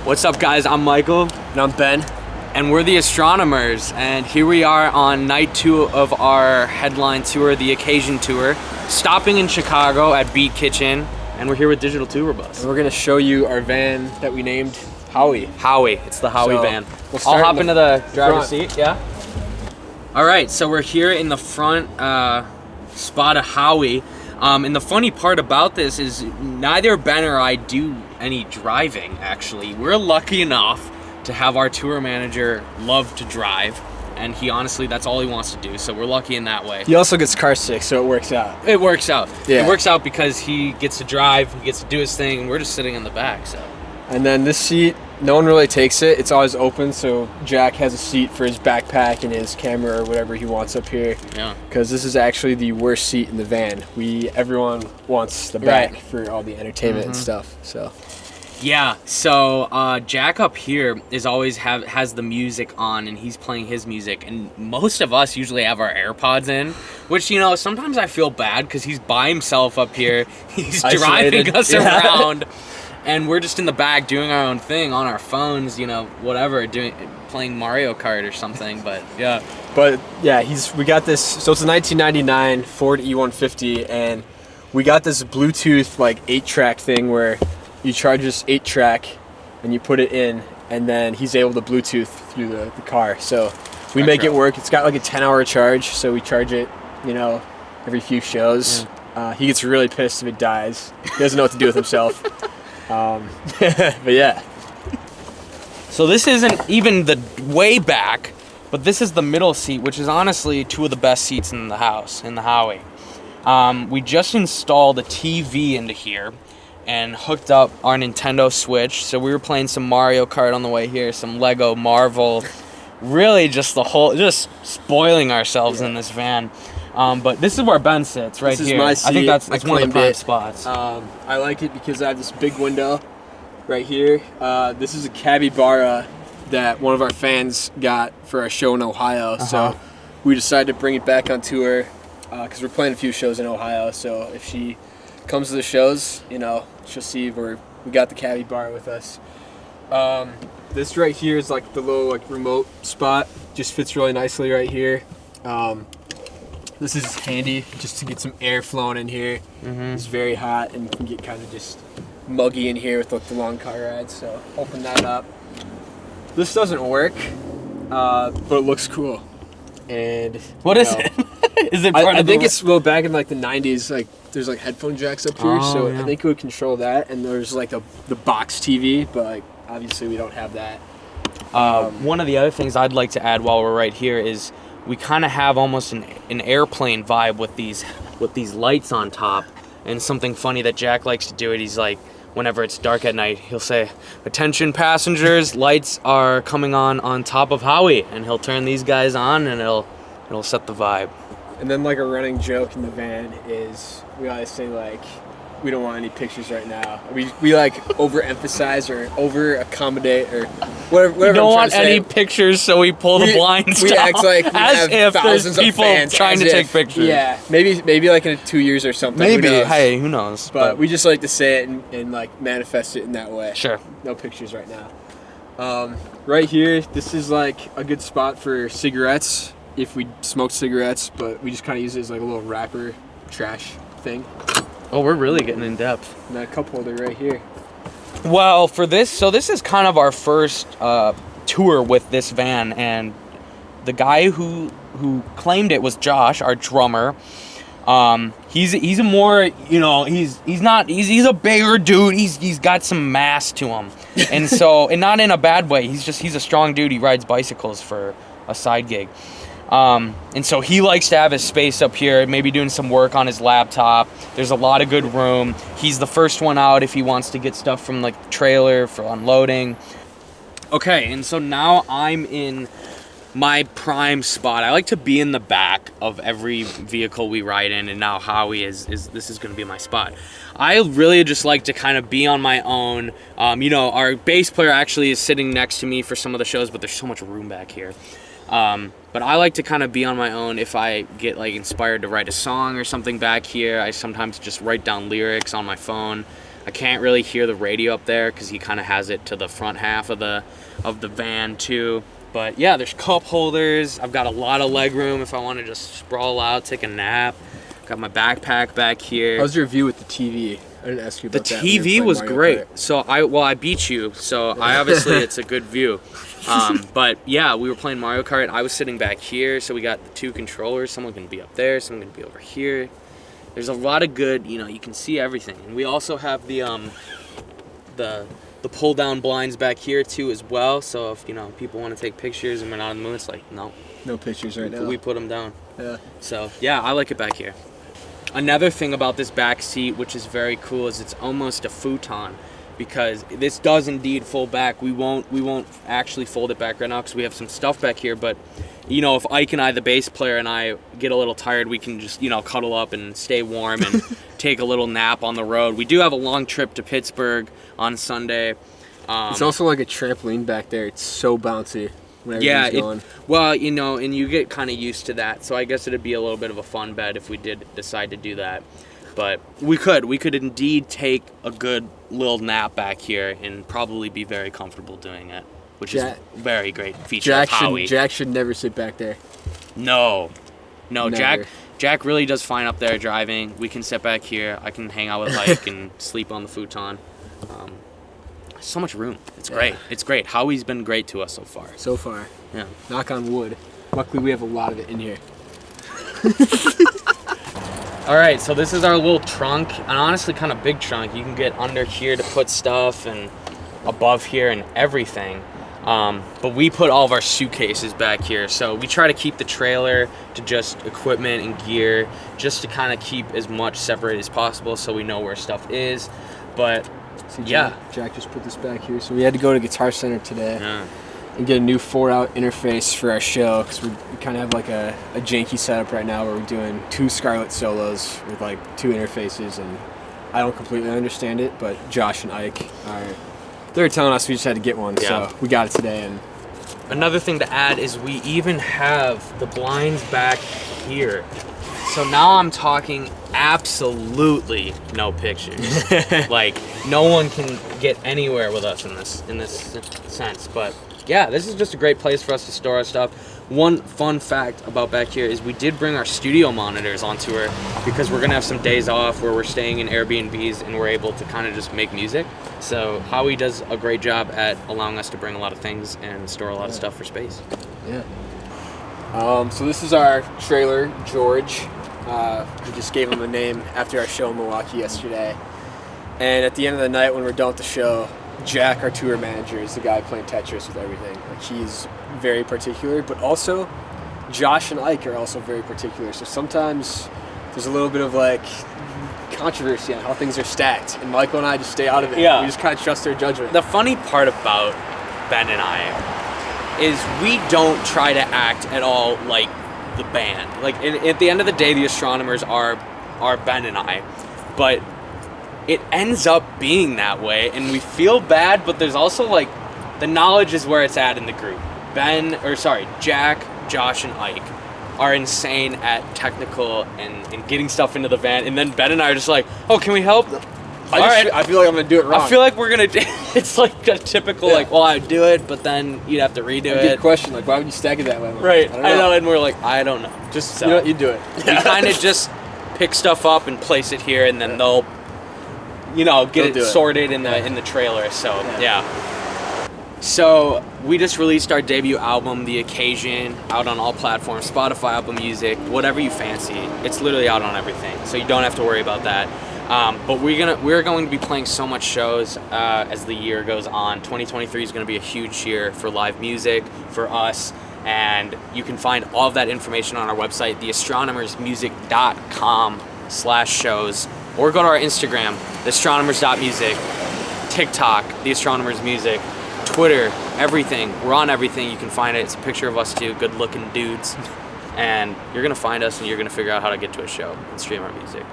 What's up, guys? I'm Michael. And I'm Ben. And we're the Astronomers. And here we are on night 2 of our headline tour, the Occasion Tour, stopping in Chicago at Beat Kitchen. And we're here with Digital Tour Bus. And we're going to show you our van that we named Howie. Howie. It's the Howie van. I'll hop into the driver's seat, yeah? All right, so we're here in the front spot of Howie. And the funny part about this is neither Ben or I do any driving, actually. We're lucky enough to have our tour manager love to drive, and he honestly, that's all he wants to do, so we're lucky in that way. He also gets car sick, so it works out. It works out. Yeah. It works out because he gets to drive, he gets to do his thing, and we're just sitting in the back, so. And then this seat, no one really takes it. It's always open, so Jack has a seat for his backpack and his camera or whatever he wants up here. Yeah. Because this is actually the worst seat in the van. Everyone wants the back for all the entertainment and stuff, so. Yeah, so Jack up here is always has the music on, and he's playing his music, and most of us usually have our AirPods in, which, you know, sometimes I feel bad because he's by himself up here, he's driving us around, and we're just in the back doing our own thing on our phones, you know, whatever, playing Mario Kart or something, but yeah. But yeah, we got this, so it's a 1999 Ford E150, and we got this Bluetooth like 8-track thing where you charge this 8-track and you put it in, and then he's able to Bluetooth through the car. So we make it work. It's got like a 10-hour charge, so we charge it, you know, every few shows. He gets really pissed if it dies. He doesn't know what to do with himself. But yeah. So this isn't even the way back, but this is the middle seat, which is honestly 2 of the best seats in the house, in the Howie. We just installed a TV into here and hooked up our Nintendo Switch. So we were playing some Mario Kart on the way here, some Lego Marvel, really just spoiling ourselves in this van. But this is where Ben sits, right here. This is my seat. I think that's one of the prime spots. I like it because I have this big window right here. This is a capybara that one of our fans got for our show in Ohio. So we decided to bring it back on tour because we're playing a few shows in Ohio. So if she comes to the shows, you know, she'll see we got the capybara with us. This right here is like the little like remote spot. Just fits really nicely right here. This is handy just to get some air flowing in here. It's very hot and can get kind of just muggy in here with like the long car rides. So open that up. This doesn't work, but it looks cool. And what is it? Is it? I think it's back in like the 90s. Like there's like headphone jacks up here, so I think it would control that. And there's like the box TV, but like obviously we don't have that. One of the other things I'd like to add while we're right here is we kind of have almost an airplane vibe with these lights on top. And something funny that Jack likes to do it. He's like, whenever it's dark at night, he'll say, "Attention passengers, lights are coming on top of Howie," and he'll turn these guys on, and it'll set the vibe. And then like a running joke in the van is we always say like, we don't want any pictures right now. We like overemphasize or over accommodate or whatever. We don't want any pictures, so we pull the blinds down. We act like we as have if thousands there's people of fans trying to take pictures. Yeah, maybe like in 2 years or something. Maybe. Who knows? Hey, who knows? But we just like to say it and like manifest it in that way. Sure. No pictures right now. Right here, this is like a good spot for cigarettes if we smoke cigarettes, but we just kind of use it as like a little wrapper trash thing. Oh, we're really getting in depth. And that cup holder right here. Well, this is kind of our first tour with this van, and the guy who claimed it was Josh, our drummer. He's a more, you know, he's a bigger dude. He's got some mass to him, and not in a bad way. He's a strong dude. He rides bicycles for a side gig. And so he likes to have his space up here, maybe doing some work on his laptop. There's a lot of good room. He's the first one out if he wants to get stuff from like the trailer for unloading. Okay, and so now I'm in my prime spot. I like to be in the back of every vehicle we ride in, and now Howie this is going to be my spot. I really just like to kind of be on my own. You know, our bass player actually is sitting next to me for some of the shows, but there's so much room back here. But I like to kind of be on my own. If I get like inspired to write a song or something back here, I sometimes just write down lyrics on my phone. I can't really hear the radio up there because he kind of has it to the front half of the van too. But yeah, there's cup holders. I've got a lot of leg room if I want to just sprawl out, take a nap. Got my backpack back here. How's your view with the TV? I didn't ask you about the that. The TV was great. So I beat you. So I obviously it's a good view. But yeah, we were playing Mario Kart. I was sitting back here, so we got the 2 controllers. Someone can be up there. Someone can be over here. There's a lot of good. You can see everything. And we also have the pull down blinds back here too as well. So if people want to take pictures and we're not in the mood, it's like no pictures right now. We put them down. Yeah. So yeah, I like it back here. Another thing about this back seat, which is very cool, is it's almost a futon, because this does indeed fold back. We won't actually fold it back right now because we have some stuff back here. But if Ike and I, the bass player, and I get a little tired, we can just cuddle up and stay warm and take a little nap on the road. We do have a long trip to Pittsburgh on Sunday. It's also like a trampoline back there. It's so bouncy. Yeah, and you get kind of used to that. So I guess it'd be a little bit of a fun bed if we did decide to do that. But we could indeed take a good little nap back here and probably be very comfortable doing it, which is a very great feature of Howie. Jack should never sit back there. No, never. Jack really does fine up there driving. We can sit back here. I can hang out with Ike and sleep on the futon. So much room. It's great. It's great. Howie's been great to us so far. So far. Yeah. Knock on wood. Luckily, we have a lot of it in here. All right, so this is our little trunk, and honestly kind of big trunk. You can get under here to put stuff and above here and everything. But we put all of our suitcases back here. So we try to keep the trailer to just equipment and gear, just to kind of keep as much separated as possible so we know where stuff is. But Jack just put this back here. So we had to go to Guitar Center today and get a new 4-out interface for our show, because we kind of have like a janky setup right now where we're doing 2 Scarlett solos with like 2 interfaces, and I don't completely understand it, but Josh and Ike they're telling us we just had to get one, so we got it today. And another thing to add is we even have the blinds back here. So now I'm talking absolutely no pictures. Like no one can get anywhere with us in this sense. But yeah, this is just a great place for us to store our stuff. One fun fact about back here is we did bring our studio monitors on tour, because we're gonna have some days off where we're staying in Airbnbs and we're able to kind of just make music. So Howie does a great job at allowing us to bring a lot of things and store a lot of stuff for space. Yeah. So this is our trailer, George. We just gave him a name after our show in Milwaukee yesterday. And at the end of the night, when we're done with the show, Jack, our tour manager, is the guy playing Tetris with everything. Like, he's very particular, but also Josh and Ike are also very particular. So sometimes there's a little bit of like controversy on how things are stacked, and Michael and I just stay out of it. Yeah. We just kind of trust their judgment. The funny part about Ben and I is we don't try to act at all like the band. Like at the end of the day, the Astronomers are Ben and I, but it ends up being that way, and we feel bad, but there's also like the knowledge is where it's at in the group. Jack, Josh, and Ike are insane at technical and getting stuff into the van, and then Ben and I are just like, oh, can we help? I feel like I'm gonna do it wrong. I feel like we're gonna do it's like a typical like, well, I'd do it, but then you'd have to redo it. Good question, like why would you stack it that way? Right. I know, and we're like, I don't know. Just so. You know what, you do it. We kind of just pick stuff up and place it here, and then they'll get it sorted in the trailer. So yeah. So we just released our debut album, The Occasion, out on all platforms, Spotify, Apple Music, whatever you fancy. It's literally out on everything, so you don't have to worry about that. But we're going to be playing so much shows as the year goes on. 2023 is going to be a huge year for live music for us, and you can find all of that information on our website, theastronomersmusic.com/shows, or go to our Instagram, theastronomers.music, TikTok, The Astronomers Music, Twitter, everything. We're on everything. You can find it. It's a picture of us two good-looking dudes, and you're going to find us, and you're going to figure out how to get to a show and stream our music.